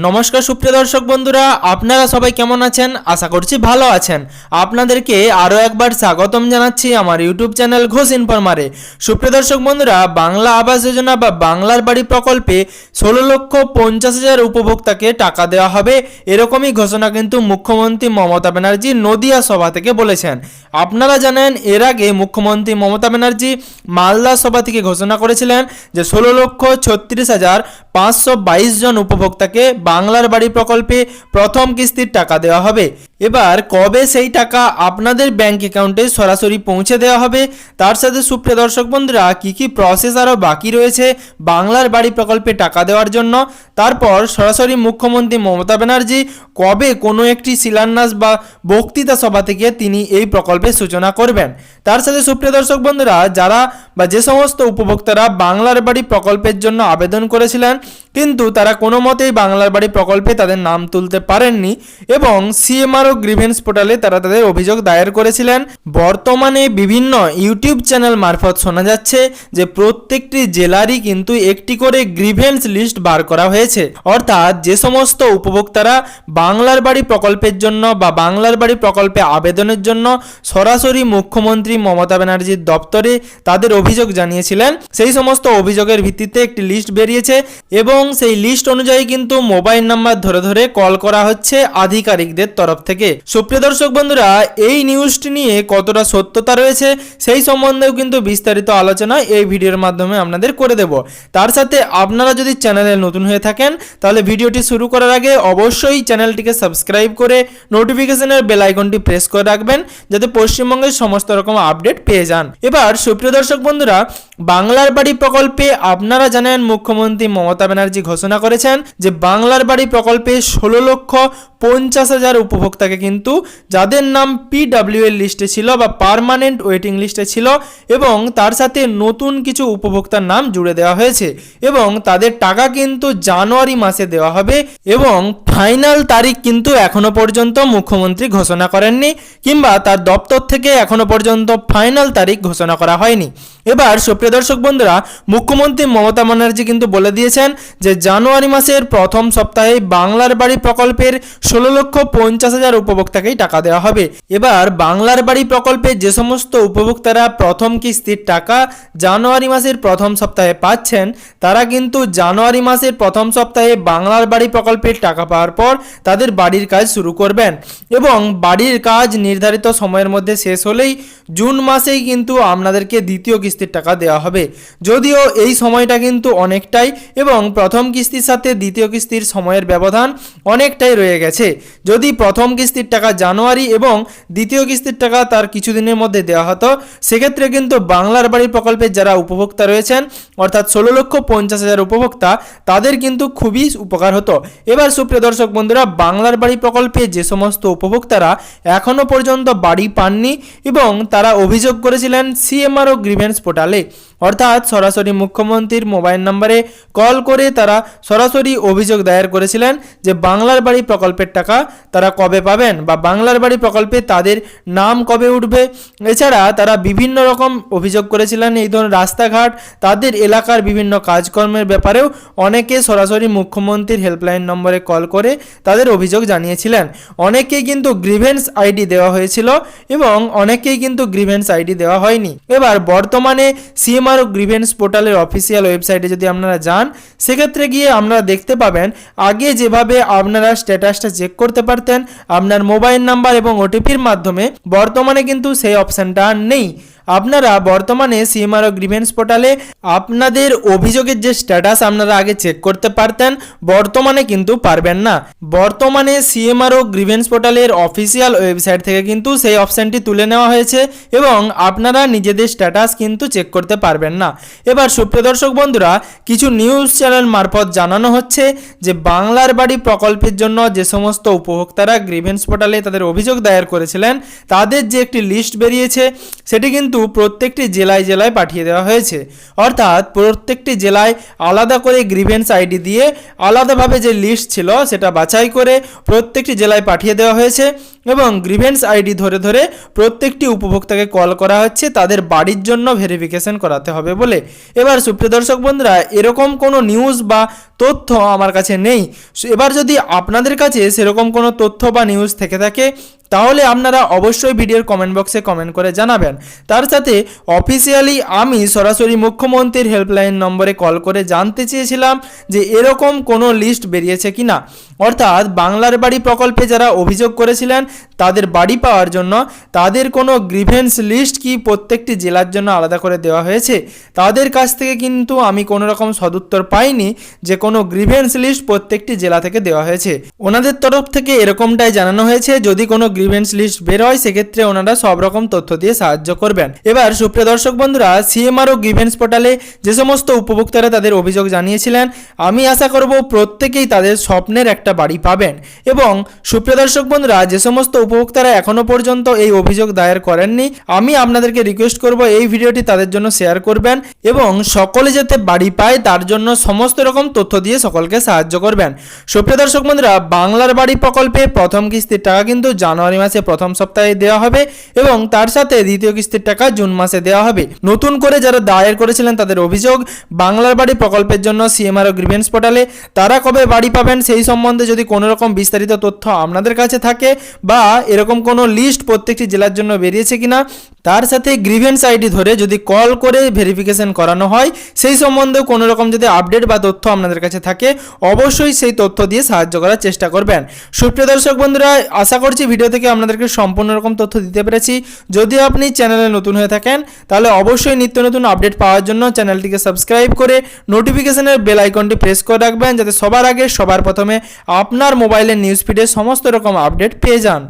নমস্কার সুপ্রিয় দর্শক বন্ধুরা, আপনারা সবাই কেমন আছেন? আশা করছি ভালো আছেন। আপনাদেরকে আরও একবার স্বাগতম জানাচ্ছি আমার ইউটিউব চ্যানেল ঘোষ ইনফরমারে। সুপ্রিয় দর্শক বন্ধুরা, বাংলা আবাস যোজনা বা বাংলার বাড়ি প্রকল্পে 16,50,000 উপভোক্তাকে টাকা দেওয়া হবে, এরকমই ঘোষণা কিন্তু মুখ্যমন্ত্রী মমতা ব্যানার্জি নদিয়া সভা থেকে বলেছেন। আপনারা জানেন, এর আগে মুখ্যমন্ত্রী মমতা ব্যানার্জি মালদা সভা থেকে ঘোষণা করেছিলেন যে 16,36,522 জন উপভোক্তাকে বাংলার বাড়ি প্রকল্পে প্রথম কিস্তির টাকা দেওয়া হবে। এবার কবে সেই টাকা আপনাদের ব্যাংক অ্যাকাউন্টে সরাসরি পৌঁছে দেওয়া হবে, তার সাথে সুপ্রিয় দর্শক বন্ধুরা কী কী প্রসেস আরও বাকি রয়েছে বাংলার বাড়ি প্রকল্পে টাকা দেওয়ার জন্য, তারপর সরাসরি মুখ্যমন্ত্রী মমতা ব্যানার্জি কবে কোনো একটি শিলান্যাস বা বক্তৃতা সভা থেকে তিনি এই প্রকল্পের সূচনা করবেন, তার সাথে সুপ্রিয় দর্শক বন্ধুরা যারা বা যে সমস্ত উপভোক্তারা বাংলার বাড়ি প্রকল্পের জন্য আবেদন করেছিলেন কিন্তু তারা কোনো মতেই বাংলার বাড়ি প্রকল্পে তাদের নাম তুলতে পারেননি এবং সিএমআরও গ্রিভেন্স পোর্টালে তারা তাদের অভিযোগ দায়ের করেছিলেন। বর্তমানে বিভিন্ন ইউটিউব চ্যানেল মারফত শোনা যাচ্ছে যে প্রত্যেকটি জেলারই কিন্তু একটি করে গ্রিভেন্স লিস্ট বার করা হয়েছে, অর্থাৎ যে সমস্ত উপভোক্তারা বাংলার বাড়ি প্রকল্পের জন্য বা বাংলার বাড়ি প্রকল্পে আবেদনের জন্য সরাসরি মুখ্যমন্ত্রী মমতা ব্যানার্জির দপ্তরে তাদের অভিযোগ জানিয়েছিলেন, সেই সমস্ত অভিযোগের ভিত্তিতে একটি লিস্ট বেরিয়েছে এবং সেই লিস্ট অনুযায়ী কিন্তু মোবাইল নাম্বার ধরে ধরে কল করা হচ্ছে আধিকারিকদের তরফ থেকে। সুপ্রিয় দর্শক বন্ধুরা, এই নিউজটি নিয়ে কতটা সত্যতা রয়েছে সেই সম্বন্ধেও কিন্তু বিস্তারিত আলোচনা এই ভিডিওর মাধ্যমে আপনাদের করে দেব। তার সাথে আপনারা যদি চ্যানেলে নতুন হয়ে থাকেন তাহলে ভিডিওটি শুরু করার আগে অবশ্যই চ্যানেলটিকে সাবস্ক্রাইব করে নোটিফিকেশনের বেল আইকনটি প্রেস করে রাখবেন যাতে পশ্চিমবঙ্গের সমস্ত রকম আপডেট পেয়ে যান। এবার সুপ্রিয় দর্শক বন্ধুরা, বাংলার বাড়ি প্রকল্পে আপনারা জানেন মুখ্যমন্ত্রী মমতা ব্যানার্জি ঘোষণা করেছেন যে বাংলার বাড়ি প্রকল্পে 16,50,000 উপভোক্তাকে কিন্তু যাদের নাম PWL লিস্টে ছিল বা পার্মানেন্ট ওয়েটিং লিস্টে ছিল এবং তার সাথে নতুন কিছু উপভোক্তার নাম জুড়ে দেওয়া হয়েছে এবং তাদের টাকা কিন্তু জানুয়ারি মাসে দেওয়া হবে এবং ফাইনাল তারিখ কিন্তু এখনো পর্যন্ত মুখ্যমন্ত্রী ঘোষণা করেননি কিংবা তার দপ্তর থেকে এখনো পর্যন্ত ফাইনাল তারিখ ঘোষণা করা হয়নি। এবার সুপ্রিয় দর্শক বন্ধুরা, মুখ্যমন্ত্রী মমতা ব্যানার্জি কিন্তু বলে দিয়েছেন যে জানুয়ারি মাসের প্রথম সপ্তাহে বাংলার বাড়ি প্রকল্পের 16,50,000 উপভোক্তাকেই টাকা দেওয়া হবে। এবার বাংলার বাড়ি প্রকল্পে যে সমস্ত উপভোক্তারা প্রথম কিস্তির টাকা জানুয়ারি মাসের প্রথম সপ্তাহে পাচ্ছেন তারা কিন্তু জানুয়ারি মাসের প্রথম সপ্তাহে বাংলার বাড়ি প্রকল্পের টাকা পাওয়ার পর তাদের বাড়ির কাজ শুরু করবেন এবং বাড়ির কাজ নির্ধারিত সময়ের মধ্যে শেষ হলেই জুন মাসেই কিন্তু আপনাদেরকে দ্বিতীয় কিস্তির টাকা দেওয়া হবে। যদিও এই সময়টা কিন্তু অনেকটাই এবং প্রথম কিস্তির সাথে দ্বিতীয় কিস্তির সময়ের ব্যবধান অনেকটাই রয়ে গেছে। যদি প্রথম কিস্তির টাকা জানুয়ারি এবং দ্বিতীয় কিস্তির টাকা তার কিছুদিনের মধ্যে দেওয়া হতো সেক্ষেত্রে কিন্তু বাংলার বাড়ি প্রকল্পের যারা উপভোক্তা রয়েছেন অর্থাৎ 16,50,000 উপভোক্তা তাদের কিন্তু খুবই উপকার হতো। এবার সুপ্রিয় দর্শক বন্ধুরা, বাংলার বাড়ি প্রকল্পে যে সমস্ত উপভোক্তারা এখনও পর্যন্ত বাড়ি পাননি এবং তারা অভিযোগ করেছিলেন সিএমআরও গ্রিভেন্স পোর্টালে, অর্থাৎ সরাসরি মুখ্যমন্ত্রীর মোবাইল নম্বরে কল করে তারা সরাসরি অভিযোগ দায়ের করেছিলেন যে বাংলার বাড়ি প্রকল্পের টাকা তারা কবে পাবেন বা বাংলার বাড়ি প্রকল্পে তাদের নাম কবে উঠবে। এছাড়া তারা বিভিন্ন রকম অভিযোগ করেছিলেন এই ধরনের রাস্তাঘাট তাদের এলাকার বিভিন্ন কাজকর্মের ব্যাপারেও অনেকে সরাসরি মুখ্যমন্ত্রীর হেল্পলাইন নম্বরে কল করে তাদের অভিযোগ জানিয়েছিলেন। অনেকেই কিন্তু গ্রিভেন্স আইডি দেওয়া হয়েছিল এবং অনেকেই কিন্তু গ্রিভেন্স আইডি দেওয়া হয়নি। এবার বর্তমানে সিএমআরও গ্রিভেন্স পোর্টালের অফিসিয়াল ওয়েবসাইটে যদি আপনারা যান সেক্ষেত্রে গিয়ে আপনারা দেখতে পাবেন আগে যেভাবে আপনারা স্ট্যাটাসটা চেক করতে পারতেন আপনার মোবাইল নাম্বার এবং ওটিপির মাধ্যমে, বর্তমানে কিন্তু সেই অপশানটা নেই। আপনারা বর্তমানে সিএমআরও গ্রিভেন্স পোর্টালে আপনাদের অভিযোগের যে স্ট্যাটাস আপনারা আগে চেক করতে পারতেন বর্তমানে কিন্তু পারবেন না। বর্তমানে সিএমআরও গ্রিভেন্স পোর্টালের অফিসিয়াল ওয়েবসাইট থেকে কিন্তু সেই অপশানটি তুলে নেওয়া হয়েছে এবং আপনারা নিজেদের স্ট্যাটাস কিন্তু চেক করতে পারবেন না। এবার সুপ্রিয় দর্শক বন্ধুরা, কিছু নিউজ চ্যানেল মারফত জানানো হচ্ছে যে বাংলার বাড়ি প্রকল্পের জন্য যে সমস্ত উপভোক্তারা গ্রিভেন্স পোর্টালে তাদের অভিযোগ দায়ের করেছিলেন তাদের যে একটি লিস্ট বেরিয়েছে সেটি কিন্তু প্রত্যেকটি জেলায় জেলায় পাঠিয়ে দেওয়া হয়েছে। অর্থাৎ প্রত্যেকটি জেলায় আলাদা করে গ্রিভেন্স আইডি দিয়ে আলাদাভাবে যে লিস্ট ছিল সেটা বাছাই করে প্রত্যেকটি জেলায় পাঠিয়ে দেওয়া হয়েছে এবং গ্রিভেন্স আইডি ধরে ধরে প্রত্যেকটি উপভোক্তাকে কল করা হচ্ছে তাদের বাড়ির জন্য ভেরিফিকেশন করাতে হবে বলে। এবার সুপ্রিয় দর্শক বন্ধুরা, এরকম কোনো নিউজ বা তথ্য আমার কাছে নেই। এবার যদি আপনাদের কাছে সেরকম কোনো তথ্য বা নিউজ থেকে থাকে তাহলে আপনারা অবশ্যই ভিডিওর কমেন্ট বক্সে কমেন্ট করে জানাবেন। তার সাথে অফিসিয়ালি আমি সরাসরি মুখ্যমন্ত্রীর হেল্পলাইন নম্বরে কল করে জানতে চেয়েছিলাম যে এরকম কোনো লিস্ট বেরিয়েছে কিনা। অর্থাৎ বাংলার বাড়ি প্রকল্পে যারা অভিযোগ করেছিলেন তাদের বাড়ি পাওয়ার জন্য তাদের কোনো গ্রিভেন্স লিস্ট কি প্রত্যেকটি জেলার জন্য আলাদা করে দেওয়া হয়েছে। তাদের কাছ থেকে কিন্তু আমি কোনো রকম সদুত্তর পাইনি যে কোনো গ্রিভেন্স লিস্ট প্রত্যেকটি জেলা থেকে দেওয়া হয়েছে। ওনাদের তরফ থেকে এরকমটাই জানানো হয়েছে যদি কোনো গ্রিভেন্স লিস্ট বের হয় সেক্ষেত্রে ওনারা সব রকম তথ্য দিয়ে সাহায্য করবেন। এবার সুপ্রিয় দর্শক বন্ধুরা, সিএমআরও গ্রিভেন্স পোর্টালে যে সমস্ত উপভোক্তারা তাদের অভিযোগ জানিয়েছিলেন আমি আশা করব প্রত্যেকেই তাদের স্বপ্নের একটা বাড়ি পাবেন। এবং সুপ্রিয় দর্শক বন্ধুরা, যে সমস্ত উপভোক্তারা এখনো পর্যন্ত এই অভিযোগ দায়ের করেননি আমি আপনাদেরকে রিকোয়েস্ট করব এই ভিডিওটি তাদের জন্য শেয়ার করবেন এবং সকলে যাতে বাড়ি পায় তার জন্য সমস্ত রকম তথ্য দিয়ে সকলকে সাহায্য করবেন। সুপ্রিয় দর্শক বন্ধুরা, বাংলার বাড়ি প্রকল্পে প্রথম কিস্তির টাকা কিন্তু জানুয়ারি মাসে প্রথম সপ্তাহে দেওয়া হবে এবং তার সাথে দ্বিতীয় কিস্তির টাকা জুন মাসে দেওয়া হবে। নতুন করে যারা দায়ের করেছিলেন তাদের অভিযোগ বাংলার বাড়ি প্রকল্পের জন্য সিএমআরও গ্রিভেন্স পোর্টালে তারা কবে বাড়ি পাবেন সেই সম্বন্ধে যদি কোনো রকম বিস্তারিত তথ্য আপনাদের কাছে থাকে বা এরকম কোনো লিস্ট প্রত্যেকটি জেলার জন্য বেরিয়েছে কিনা, তার সাথে গ্রিভেন্স আইডি ধরে যদি কল করে ভেরিফিকেশন করানো হয় সেই সম্বন্ধে কোনো রকম যদি আপডেট বা তথ্য আপনাদের কাছে থাকে অবশ্যই সেই তথ্য দিয়ে সাহায্য করার চেষ্টা করবেন। সুপ্রিয় দর্শক বন্ধুরা, আশা করছি ভিডিও থেকে আপনাদেরকে সম্পূর্ণ রকম তথ্য দিতে পেরেছি। যদি আপনি চ্যানেলে নতুন হয়ে থাকেন তাহলে অবশ্যই নিত্য নতুন আপডেট পাওয়ার জন্য চ্যানেলটিকে সাবস্ক্রাইব করে নোটিফিকেশনের বেল আইকনটি প্রেস করে রাখবেন যাতে সবার আগে সবার প্রথমে আপনার মোবাইলের নিউজ ফিডে সমস্ত রকম আপডেট পেয়ে যান।